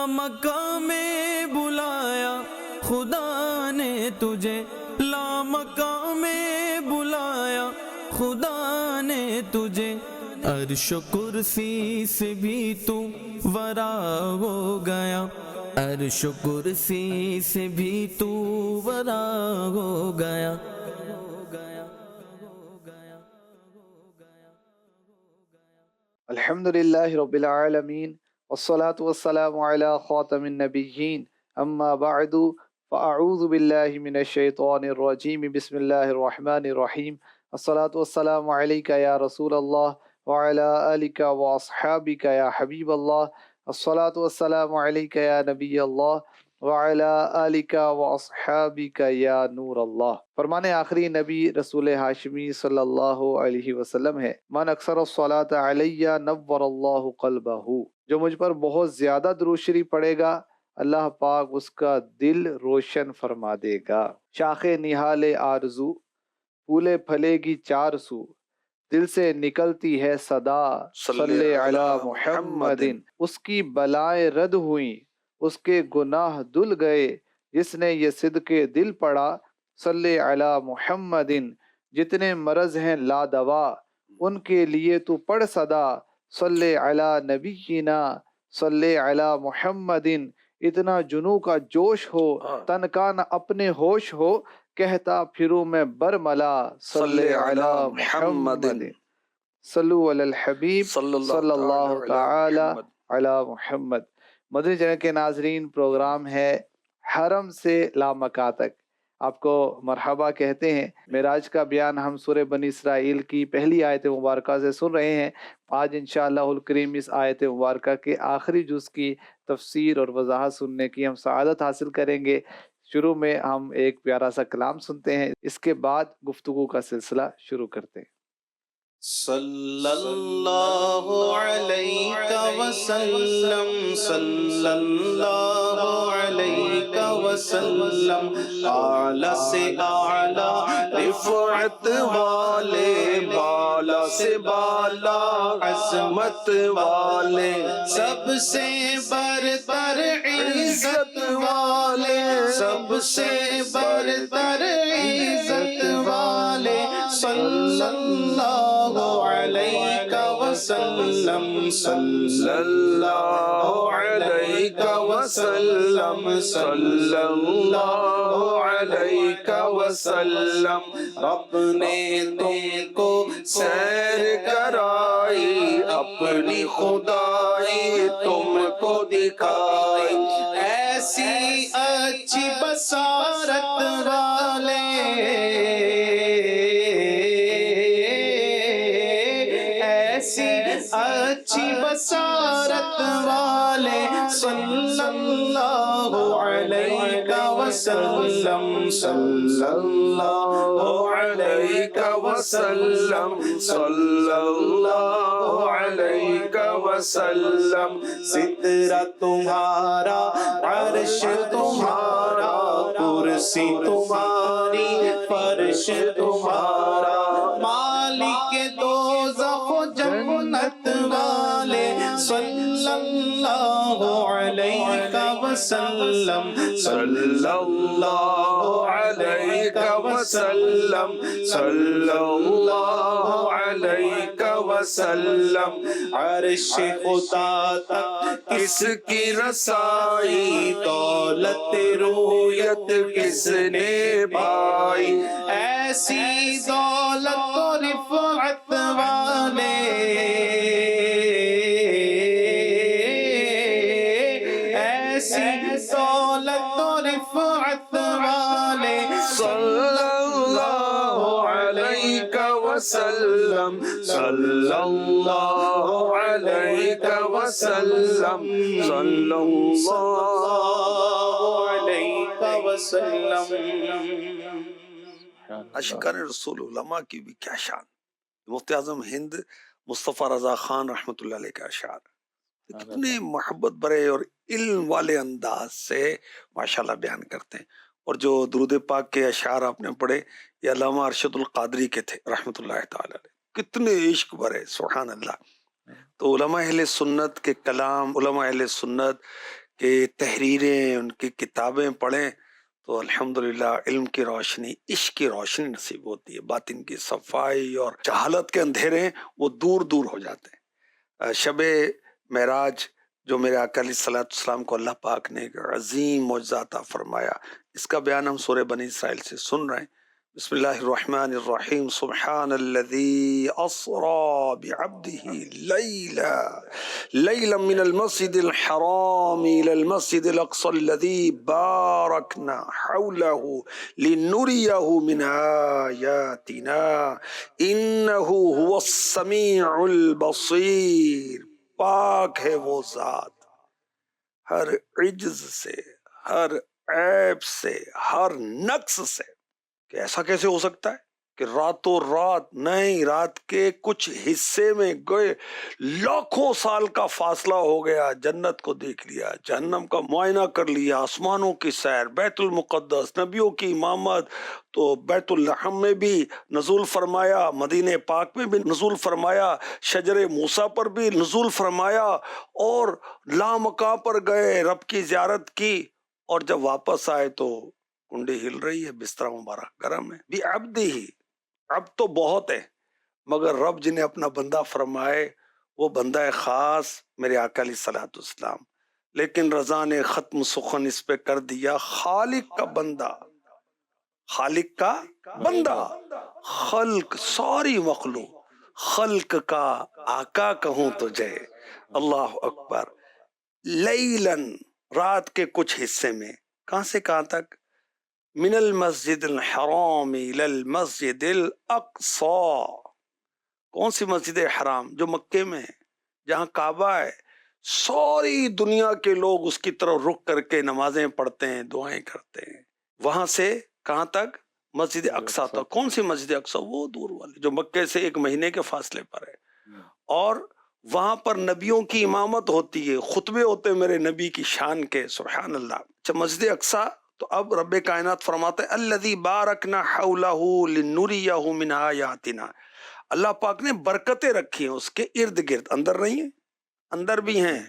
لامقام میں بلایا خدا نے تجھے، لامقام میں بلایا خدا نے تجھے، عرش و کرسی سے بھی تو ورا ہو گیا، عرش و کرسی سے بھی تو ورا ہو گیا۔ الحمدللہ رب العالمین والصلاة والسلام علی خاتم النبیین، اما بعد فاعوذ باللہ من الشیطان الرجیم، بسم اللہ الرحمن الرحیم۔ الصلاة والسلام علیک یا رسول اللہ وعلی آلک واصحابک یا حبیب اللہ، الصلاة والسلام علیک یا نبی اللہ وعلی آلک واصحابک یا نور اللہ۔ فرمان آخری نبی رسول ہاشمی صلی اللہ علیہ وسلم ہے، من اکثر الصلاۃ علیہ نور اللہ قلبہ، جو مجھ پر بہت زیادہ درود شریف پڑھے گا اللہ پاک اس کا دل روشن فرما دے گا۔ شاخ نہال آرزو پھولے پھلے گی چار سو، دل سے نکلتی ہے صدا صلی علی محمد، اس کی بلائیں رد ہوئیں اس کے گناہ دھل گئے، جس نے یہ صدقے دل پڑھا صلی علی محمد، جتنے مرض ہیں لا دوا ان کے لیے تو پڑھ صدا صلی علی نبینا صلی علی محمد، اتنا جنوں کا جوش ہو تن کا نہ اپنے ہوش ہو، کہتا پھروں میں برملا صلی علی محمد، صلو علی الحبیب صلی اللہ تعالی علی محمد۔ مدنی چینل کے ناظرین، پروگرام ہے حرم سے لامکہ تک، آپ کو مرحبا کہتے ہیں۔ معراج کا بیان ہم سورہ بنی اسرائیل کی پہلی آیت مبارکہ سے سن رہے ہیں۔ آج انشاءاللہ الکریم اس آیت مبارکہ کے آخری جز کی تفسیر اور وضاحت سننے کی ہم سعادت حاصل کریں گے۔ شروع میں ہم ایک پیارا سا کلام سنتے ہیں، اس کے بعد گفتگو کا سلسلہ شروع کرتے ہیں۔ صلی اللہ علیہ وسلم، صلی اللہ علیہ وسلم، اعلیٰ سے اعلیٰ رفعت والے، بالا سے بالا عظمت والے، سب سے برتر عزت والے، سب سے برتر عزت والے، صلی اللہ علیہ وسلم، صلی اللہ علیہ وسلم، صلی اللہ علیہ وسلم۔ رب نے تم کو سیر کرائی، اپنی خدائی تم کو دکھائی، ایسی اچھی بصارت والے، اچھی بصارت والے، صلی اللہ علیہ وسلم، صلی اللہ علیہ وسلم، صلی اللہ علیہ وسلم۔ سترہ تمہارا، عرش تمہارا، کرسی تمہاری، فرش تمہارا، مالک دوزخ و جنت والے، صلی اللہ علیہ وسلم، صلی اللہ علیہ وسلم، صلی اللہ علیہ وسلم۔ عرش خدا تک کس کی رسائی، دولت رویت کس نے پائی، ایسی دولت و رفعت والے، ایسی دولت و رفعت والے، صلی اللہ علیہ وسلم، صلی اللہ علیہ وسلم، صلی اللہ علیہ وسلم۔ اشکار رسول علماء کی بھی کیا شان، مفتی اعظم ہند مصطفیٰ رضا خان رحمۃ اللہ علیہ کا اشعار کتنے محبت بھرے اور علم والے انداز سے ماشاءاللہ بیان کرتے ہیں۔ اور جو درود پاک کے اشعار آپ نے پڑھے یہ علامہ ارشد القادری کے تھے رحمۃ اللہ تعالی علیہ، کتنے عشق بھرے، سبحان اللہ۔ تو علماء اہل سنت کے کلام، علماء اہل سنت کہ تحریریں، ان کی کتابیں پڑھیں تو الحمدللہ علم کی روشنی، عشق کی روشنی نصیب ہوتی ہے، باطن کی صفائی اور جہالت کے اندھیرے وہ دور دور ہو جاتے ہیں۔ شب معراج جو میرے آقا علیہ الصلوۃ والسلام کو اللہ پاک نے ایک عظیم معجزہ عطا فرمایا، اس کا بیان ہم سورہ بنی اسرائیل سے سن رہے ہیں۔ بسم اللہ الرحمن الرحیم، سبحان الذی اسری بعبدہ لیلا من المسجد الحرام الى المسجد الاقصى الذی بارکنا حولہ لنریہ من آیاتنا انہ هو السمیع البصیر۔ پاک ہے وہ ذات ہر عجز سے، ہر عیب سے، ہر نقص سے، کہ ایسا کیسے ہو سکتا ہے کہ راتوں رات، نہیں، رات کے کچھ حصے میں گئے لاکھوں سال کا فاصلہ ہو گیا، جنت کو دیکھ لیا، جہنم کا معائنہ کر لیا، آسمانوں کی سیر، بیت المقدس، نبیوں کی امامت، تو بیت الحم میں بھی نزول فرمایا، مدینہ پاک میں بھی نزول فرمایا، شجر موسیٰ پر بھی نزول فرمایا، اور لامکاں پر گئے، رب کی زیارت کی، اور جب واپس آئے تو کنڈی ہل رہی ہے، بستر مبارک گرم ہے۔ بھی عبد ہی، اب تو بہت ہے، مگر رب جنہیں اپنا بندہ فرمائے وہ بندہ خاص میرے آقا علیہ الصلوۃ والسلام، لیکن رضا نے ختم سخن اس پہ کر دیا، خالق کا بندہ، خالق کا بندہ، خلق ساری مخلوق، خلق کا آقا کہوں تجھے، اللہ اکبر۔ لیلن، رات کے کچھ حصے میں، کہاں سے کہاں تک؟ من المسجد الحرام الى المسجد الاقصی، کون سی مسجد حرام؟ جو مکے میں ہے، جہاں کعبہ ہے، ساری دنیا کے لوگ اس کی طرف رخ کر کے نمازیں پڑھتے ہیں، دعائیں کرتے ہیں، وہاں سے کہاں تک؟ مسجد اقصی تک۔ کون سی مسجد اقصی؟ وہ دور والی جو مکے سے 1 مہینے کے فاصلے پر ہے، اور وہاں پر نبیوں کی امامت ہوتی ہے، خطبے ہوتے ہیں میرے نبی کی شان کے، سبحان اللہ۔ اچھا، مسجد اقصی، تو اب رب کائنات فرماتے ہیں الذی بارکنا حولہ لنریہ من آیاتنا، اللہ پاک نے برکتیں رکھی ہیں اس کے ارد گرد، اندر نہیں ہیں، اندر بھی ہیں،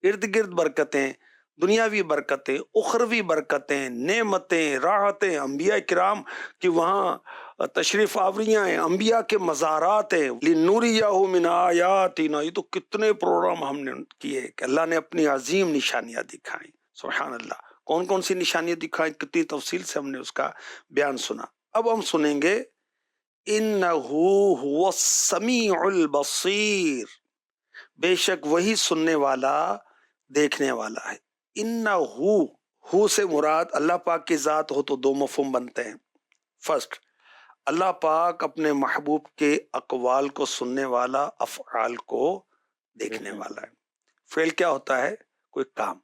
ارد گرد برکتیں، دنیاوی برکتیں، اخروی برکتیں، نعمتیں، راحتیں، انبیاء کرام کی وہاں تشریف آوریاں ہیں، انبیاء کے مزارات ہیں، لنریہ من آیاتنا، یہ تو کتنے پروگرام ہم نے کیے کہ اللہ نے اپنی عظیم نشانیاں دکھائیں، سبحان اللہ۔ کون کون سی نشانیاں دکھائیں، کتنی تفصیل سے ہم نے اس کا بیان سنا۔ اب ہم سنیں گے انہ هو السمیع البصیر، بے شک وہی سننے والا، دیکھنے والا ہے۔ انہ ہو سے مراد اللہ پاک کی ذات ہو تو 2 مفہوم بنتے ہیں۔ فرسٹ، اللہ پاک اپنے محبوب کے اقوال کو سننے والا، افعال کو دیکھنے والا ہے۔ فعل کیا ہوتا ہے؟ کوئی کام،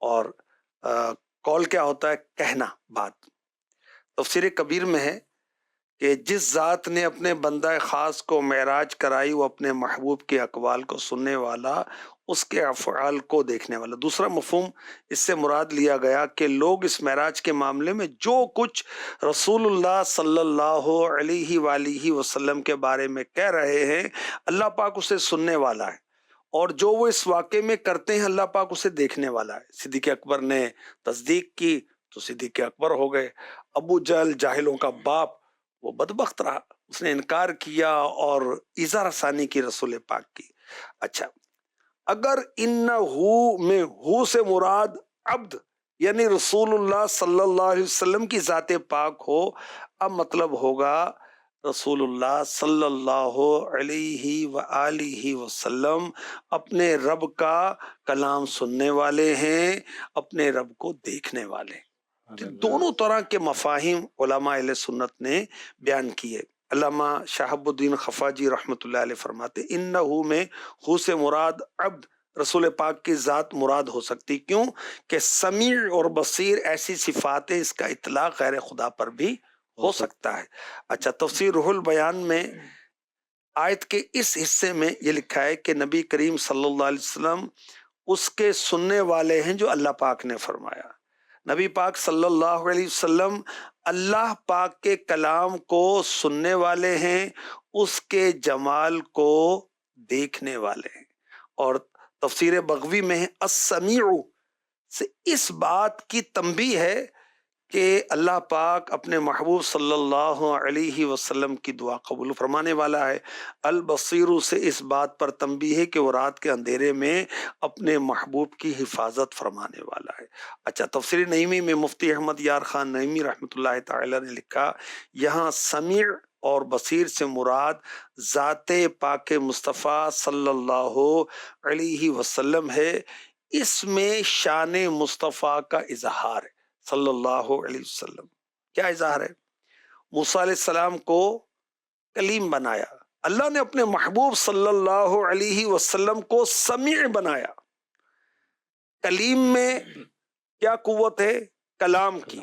اور قول کیا ہوتا ہے؟ کہنا، بات۔ تفسیر کبیر میں ہے کہ جس ذات نے اپنے بندہ خاص کو معراج کرائی وہ اپنے محبوب کے اقوال کو سننے والا، اس کے افعال کو دیکھنے والا۔ دوسرا مفہوم اس سے مراد لیا گیا کہ لوگ اس معراج کے معاملے میں جو کچھ رسول اللہ صلی اللہ علیہ وآلہ وسلم کے بارے میں کہہ رہے ہیں، اللہ پاک اسے سننے والا ہے، اور جو وہ اس واقعے میں کرتے ہیں اللہ پاک اسے دیکھنے والا ہے۔ صدیق اکبر نے تصدیق کی تو صدیق اکبر ہو گئے، ابو جہل جاہلوں کا باپ وہ بدبخت رہا، اس نے انکار کیا اور ایذا رسانی کی رسول پاک کی۔ اچھا، اگر انہو میں ہو سے مراد عبد یعنی رسول اللہ صلی اللہ علیہ وسلم کی ذات پاک ہو، اب مطلب ہوگا رسول اللہ صلی اللہ علیہ وآلہ وسلم اپنے رب کا کلام سننے والے ہیں، اپنے رب کو دیکھنے والے ہیں۔ دونوں طرح کے مفاہیم علماء اہل سنت نے بیان کیے۔ علامہ شہاب الدین خفاجی رحمۃ اللہ علیہ فرماتے انہو میں ہو سے مراد عبد رسول پاک کی ذات مراد ہو سکتی، کیوں کہ سمیع اور بصیر ایسی صفات ہے، اس کا اطلاق غیر خدا پر بھی ہو سکتا ہے۔ اچھا، تفسیر روح البیان میں آیت کے اس حصے میں یہ لکھا ہے کہ نبی کریم صلی اللہ علیہ وسلم اس کے سننے والے ہیں جو اللہ پاک نے فرمایا۔ نبی پاک صلی اللہ علیہ وسلم اللہ پاک کے کلام کو سننے والے ہیں، اس کے جمال کو دیکھنے والے ہیں۔ اور تفسیر بغوی میں ہے السمیع سے اس بات کی تنبیہ ہے کہ اللہ پاک اپنے محبوب صلی اللہ علیہ وسلم کی دعا قبول فرمانے والا ہے۔ البصیر سے اس بات پر تنبیہ ہے کہ وہ رات کے اندھیرے میں اپنے محبوب کی حفاظت فرمانے والا ہے۔ اچھا، تفسیر نعیمی میں مفتی احمد یار خان نعیمی رحمۃ اللہ تعالی نے لکھا، یہاں سمیع اور بصیر سے مراد ذات پاک مصطفیٰ صلی اللہ علیہ وسلم ہے۔ اس میں شان مصطفیٰ کا اظہار ہے صلی اللہ علیہ وسلم۔ کیا اظہار ہے؟ موسیٰ علیہ السلام کو کلیم بنایا، اللہ نے اپنے محبوب صلی اللہ علیہ وسلم کو سمیع بنایا۔ کلیم میں کیا قوت ہے؟ کلام کی۔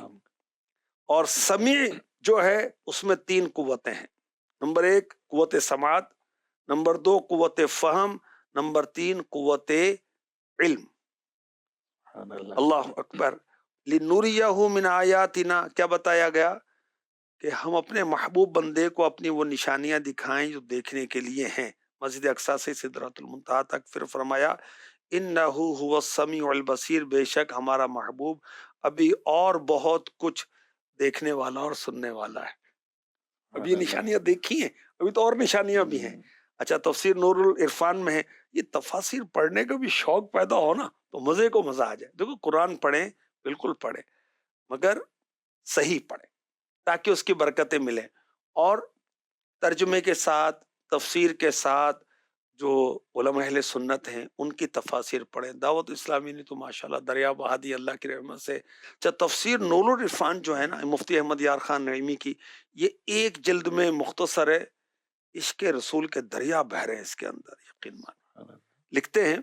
اور سمیع جو ہے اس میں 3 قوتیں ہیں۔ نمبر 1 قوت سماعت، نمبر 2 قوت فہم، نمبر 3 قوت علم۔ اللہ اکبر۔ لِنُرِيَهُ مِنْ آیاتنا، کیا بتایا گیا؟ کہ ہم اپنے محبوب بندے کو اپنی وہ نشانیاں دکھائیں جو دیکھنے کے لیے ہیں۔ مسجد اقصیٰ سے سدرۃ المنتہا تک۔ پھر فرمایا اِنَّهُ هُوَ السَّمِيعُ الْبَصِيرُ، بے شک ہمارا محبوب ابھی اور بہت کچھ دیکھنے والا اور سننے والا ہے۔ ابھی یہ نشانیاں دیکھی ہیں، ابھی تو اور نشانیاں بھی ہیں۔ اچھا، تفسیر نور العرفان میں ہے، یہ تفاسیر پڑھنے کا بھی شوق پیدا ہو نا تو مزے کو مزہ آ جائے۔ دیکھو، قرآن پڑھیں، بالکل پڑھیں، مگر صحیح پڑھیں تاکہ اس کی برکتیں ملیں، اور ترجمے کے ساتھ، تفسیر کے ساتھ جو علماء اہل سنت ہیں ان کی تفاسیر پڑھیں۔ دعوت اسلامی نے تو ماشاءاللہ دریا بہا دی اللہ کی رحمت سے۔ اچھا، تفسیر نور العرفان جو ہے نا مفتی احمد یار خان نعیمی کی، یہ 1 جلد میں مختصر ہے۔ عشق رسول کے دریا بہ رہے ہیں اس کے اندر، یقین مان۔ لکھتے ہیں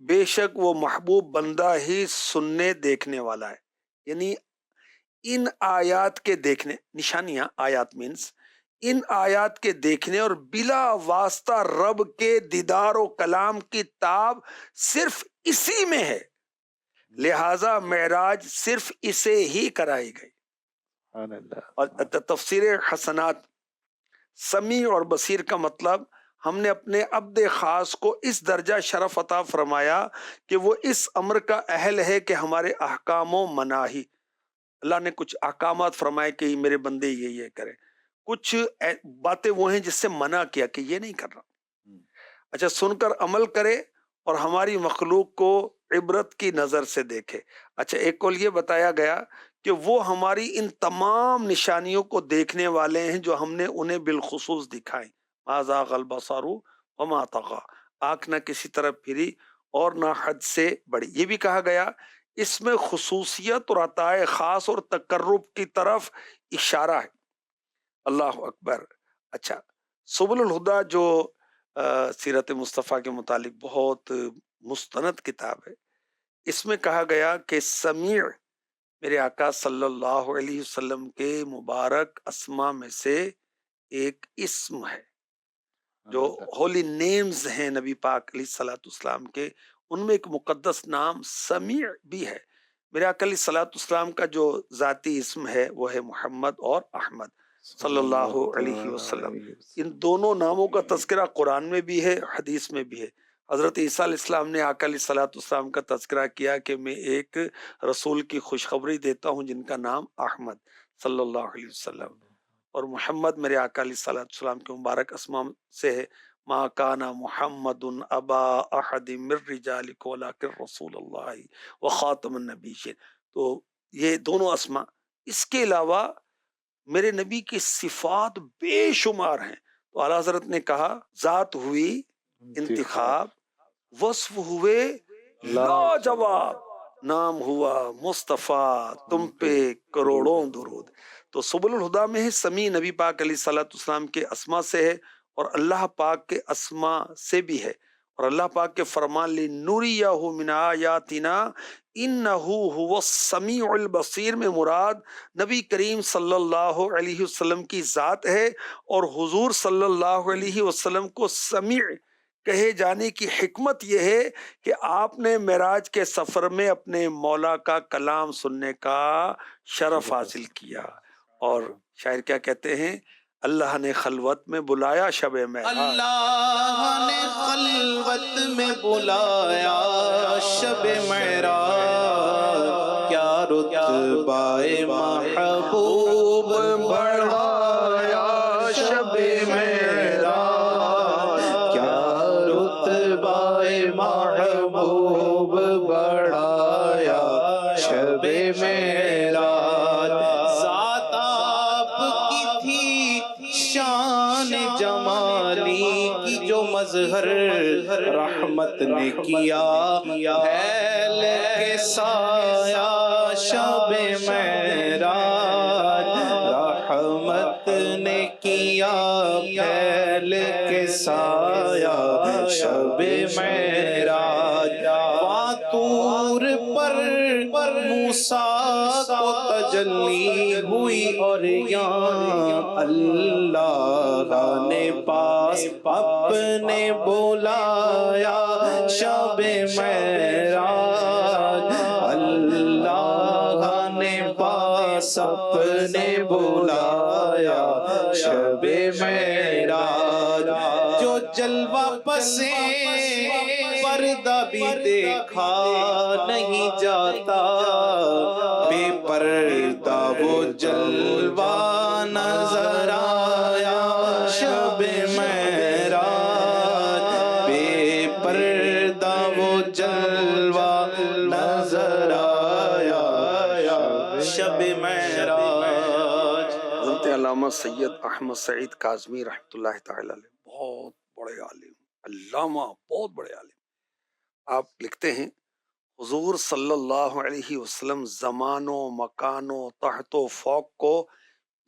بے شک وہ محبوب بندہ ہی سننے دیکھنے والا ہے، یعنی ان آیات کے دیکھنے، نشانیاں آیات مینس ان آیات کے دیکھنے اور بلا واسطہ رب کے دیدار و کلام کی تاب صرف اسی میں ہے، لہذا معراج صرف اسے ہی کرائی گئی۔ اور تفسیر حسنات، سمیع اور بصیر کا مطلب ہم نے اپنے عبد خاص کو اس درجہ شرف عطا فرمایا کہ وہ اس امر کا اہل ہے کہ ہمارے احکام و مناہی، اللہ نے کچھ احکامات فرمائے کہ میرے بندے یہ کریں، کچھ باتیں وہ ہیں جس سے منع کیا کہ یہ نہیں کرنا۔ اچھا، سن کر عمل کرے اور ہماری مخلوق کو عبرت کی نظر سے دیکھے۔ اچھا، ایک قول یہ بتایا گیا کہ وہ ہماری ان تمام نشانیوں کو دیکھنے والے ہیں جو ہم نے انہیں بالخصوص دکھائیں۔ ما زاغ البصر وما طغى، آنکھ نہ کسی طرف پھری اور نہ حد سے بڑھی۔ یہ بھی کہا گیا اس میں خصوصیت اور عطائے خاص اور تقرب کی طرف اشارہ ہے۔ اللہ اکبر۔ اچھا، سبل الہدا جو سیرت مصطفیٰ کے متعلق بہت مستند کتاب ہے، اس میں کہا گیا کہ سمیع میرے آقا صلی اللہ علیہ وسلم کے مبارک اسما میں سے ایک اسم ہے، جو ہولی نیمز ہیں نبی پاک علیہ الصلوۃ والسلام کے، ان میں ایک مقدس نام سمیع بھی ہے۔ میرے آقا علیہ الصلوۃ والسلام کا جو ذاتی اسم ہے وہ ہے محمد اور احمد صلی اللہ علیہ وسلم۔ ان دونوں ناموں کا تذکرہ قرآن میں بھی ہے، حدیث میں بھی ہے۔ حضرت عیسیٰ علیہ السلام نے آقا علیہ الصلوۃ والسلام کا تذکرہ کیا کہ میں ایک رسول کی خوشخبری دیتا ہوں جن کا نام احمد صلی اللہ علیہ وسلم، اور محمد میرے آقا علیہ الصلوۃ والسلام کے مبارک اسماء سے ہے۔ ما کان محمد ابا احد من رجالکم ولکن رسول اللہ وخاتم النبیین۔ تو یہ دونوں اسماء، اس کے علاوہ میرے نبی کی صفات بے شمار ہیں۔ تو اعلیٰ حضرت نے کہا ذات ہوئی انتخاب، وصف ہوئے لاجواب، نام ہوا مصطفیٰ، تم پہ کروڑوں درود۔ تو سبل الہدا میں ہے سمیع نبی پاک علیہ الصلوۃ والسلام کے اسما سے ہے، اور اللہ پاک کے اسما سے بھی ہے، اور اللہ پاک کے فرمان لِنُرِيَهُ مِنْ آیَاتِنَا إِنَّهُ هُوَ السَّمِيعُ الْبَصِيرُ میں مراد نبی کریم صلی اللہ علیہ وسلم کی ذات ہے، اور حضور صلی اللہ علیہ وسلم کو سمیع کہے جانے کی حکمت یہ ہے کہ آپ نے معراج کے سفر میں اپنے مولا کا کلام سننے کا شرف حاصل کیا۔ اور شاعر کیا کہتے ہیں، اللہ نے خلوت میں بلایا شب معراج، اللہ نے خلوت میں بلایا شب معراج، رتبہ محبوب بڑھایا شب معراج، کیا رتبہ محبوب بڑھایا شب معراج۔ ذات آپ کی تھی شان جمالی کی جو مظہر رحمت نے کیا پھیل کے سایہ شب معراج، رحمت نے کیا پھیل کے سایہ شب معراج۔ وہاں طور پر موسیٰ کو تجلی ہوئی اور یہاں اللہ نے پاس اپنے بلایا شب معراج، اللہ نے پاس اپنے بلایا شب معراج۔ جو جلوہ پسے پردہ بھی دیکھا نہیں جاتا، بے پردہ وہ جلوہ نظر آیا شب معراج، بے پردہ وہ جلوہ نظر آیا شب معراج۔ حضرت علامہ سید احمد سعید کاظمی رحمۃ اللہ تعالی علیہ بہت بڑے عالم، علامہ، بہت بڑے عالم۔ آپ لکھتے ہیں حضور صلی اللہ علیہ وسلم زمان و مکان و تحت و فوق کو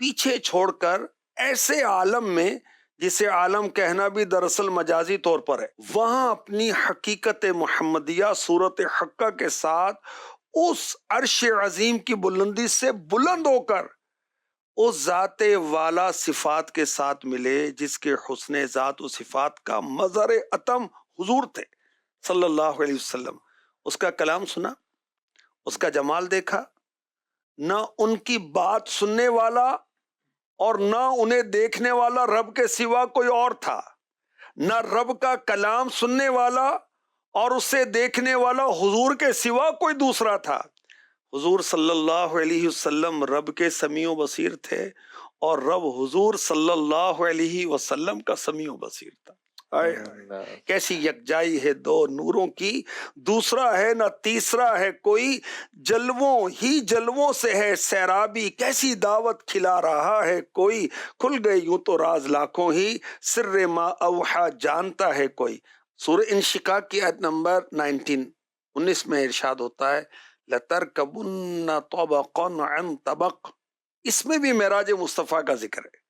پیچھے چھوڑ کر ایسے عالم میں جسے عالم کہنا بھی دراصل مجازی طور پر ہے، وہاں اپنی حقیقت محمدیہ صورت حقہ کے ساتھ اس عرش عظیم کی بلندی سے بلند ہو کر اس ذات والا صفات کے ساتھ ملے جس کے حسن ذات و صفات کا مظہر اتم حضور تھے صلی اللہ علیہ وسلم۔ اس کا کلام سنا، اس کا جمال دیکھا، نہ ان کی بات سننے والا اور نہ انہیں دیکھنے والا رب کے سوا کوئی اور تھا، نہ رب کا کلام سننے والا اور اسے دیکھنے والا حضور کے سوا کوئی دوسرا تھا۔ حضور صلی اللہ علیہ وسلم رب کے سمیع و بصیر تھے اور رب حضور صلی اللہ علیہ وسلم کا سمیع و بصیر تھا۔ کیسی یکجائی ہے دو نوروں کی، دوسرا ہے نہ تیسرا ہے کوئی، جلووں ہی جلووں سے ہے سیرابی، کیسی دعوت کھلا رہا ہے کوئی، کھل گئے یوں تو راز لاکھوں ہی، سر ما اوحا جانتا ہے کوئی۔ سورہ انشقاق کی آیت نمبر 19 میں ارشاد ہوتا ہے لَتَرْكَبُنَّ طَبَقًا عَنْ طَبَقٍ، اس میں بھی معراج مصطفیٰ کا ذکر ہے،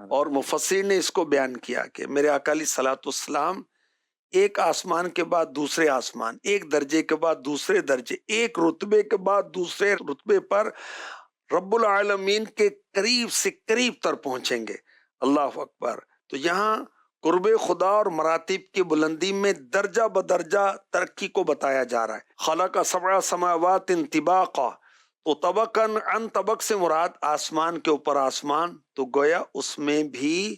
اور مفسرین نے اس کو بیان کیا کہ میرے آقا علیہ الصلوۃ والسلام ایک آسمان کے بعد دوسرے آسمان، ایک درجے کے بعد دوسرے درجے، ایک رتبے کے بعد دوسرے رتبے پر رب العالمین کے قریب سے قریب تر پہنچیں گے۔ اللہ اکبر۔ تو یہاں قرب خدا اور مراتب کی بلندی میں درجہ بدرجہ ترقی کو بتایا جا رہا ہے۔ خلق سبع سماوات طباقا، تو طبقاً عن طبق سے مراد آسمان کے اوپر آسمان، تو گویا اس میں بھی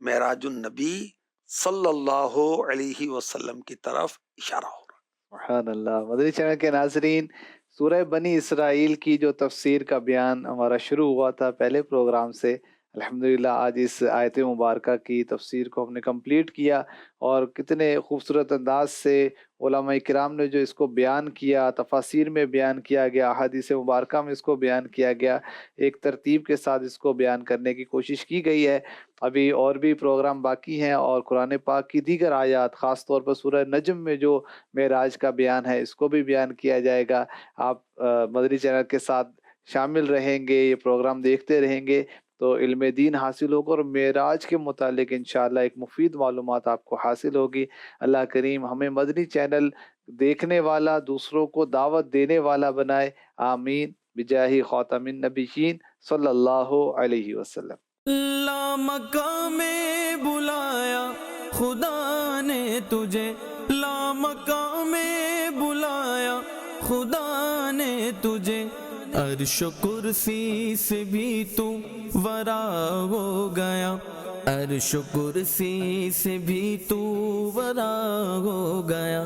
معراج النبی صلی اللہ علیہ وسلم کی طرف اشارہ ہو رہا ہے۔ سبحان اللہ۔ مدنی چینل کے ناظرین، سورہ بنی اسرائیل کی جو تفسیر کا بیان ہمارا شروع ہوا تھا پہلے پروگرام سے، الحمدللہ آج اس آیت مبارکہ کی تفسیر کو ہم نے کمپلیٹ کیا، اور کتنے خوبصورت انداز سے علماء کرام نے جو اس کو بیان کیا، تفاسیر میں بیان کیا گیا، احادیث مبارکہ میں اس کو بیان کیا گیا، ایک ترتیب کے ساتھ اس کو بیان کرنے کی کوشش کی گئی ہے۔ ابھی اور بھی پروگرام باقی ہیں، اور قرآن پاک کی دیگر آیات، خاص طور پر سورہ نجم میں جو معراج کا بیان ہے، اس کو بھی بیان کیا جائے گا۔ آپ مدنی چینل کے ساتھ شامل رہیں گے، یہ پروگرام دیکھتے رہیں گے تو علم دین حاصل ہوگا، اور معراج کے متعلق انشاءاللہ ایک مفید معلومات آپ کو حاصل ہوگی۔ اللہ کریم ہمیں مدنی چینل دیکھنے والا، دوسروں کو دعوت دینے والا بنائے، آمین، بجاہ خاتم النبیین صلی اللہ علیہ وسلم۔ لا مقام میں بلایا خدا نے تجھے، لا مقام میں بلایا خدا نے تجھے، عرش و کرسی سے بھی تو ورا ہو گیا، عرش و کرسی سے بھی تو ورا ہو گیا۔